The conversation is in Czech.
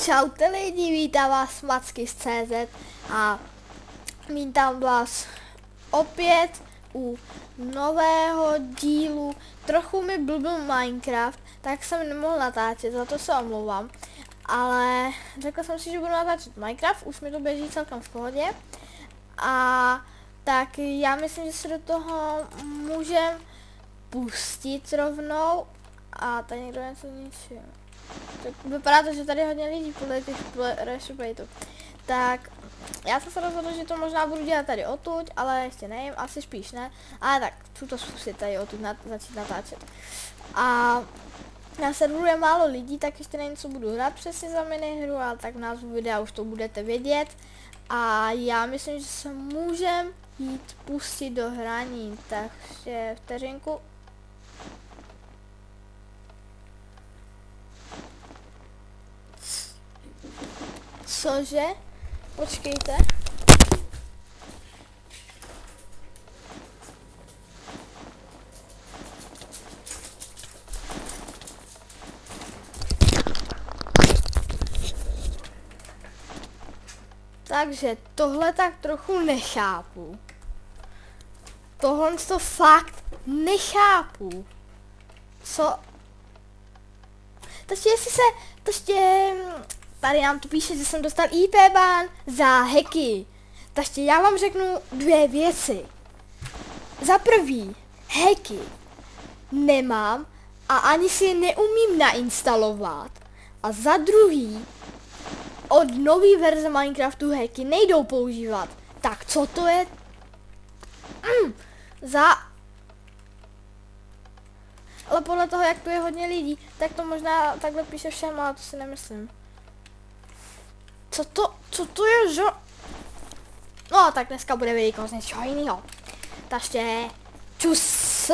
Čaute lidi, vítám vás Macky z CZ a vítám vás opět u nového dílu. Trochu mi blbl Minecraft, tak jsem nemohl natáčet, za to se omlouvám. Ale řekl jsem si, že budu natáčet Minecraft, už mi to běží celkem v pohodě. A tak já myslím, že se do toho můžem pustit rovnou. A tady někdo něco ničí. Tak vypadá to, že tady hodně lidí podle těch reshootů. Tak já jsem se rozhodl, že to možná budu dělat tady odtud, ale ještě nevím, asi spíš ne. Ale tak, chci to zkusit tady odtud začít natáčet. A na serveru je málo lidí, tak ještě nevím, co budu hrát přesně za minihru, ale tak v názvu videa už to budete vědět. A já myslím, že se můžem jít pustit do hraní, takže vteřinku. Cože? Počkejte. Takže tohle tak trochu nechápu. Tohle to fakt nechápu. Co? Takže jestli se, tady nám tu píše, že jsem dostal IP ban za hacky. Takže já vám řeknu dvě věci. Za prvý, hacky nemám a ani si je neumím nainstalovat. A za druhý, od nový verze Minecraftu hacky nejdou používat. Tak co to je? Ale podle toho, jak tu je hodně lidí, tak to možná takhle píše všem, ale to si nemyslím. Co to je, že? No, tak dneska bude video z něčeho jiného. Takže čus.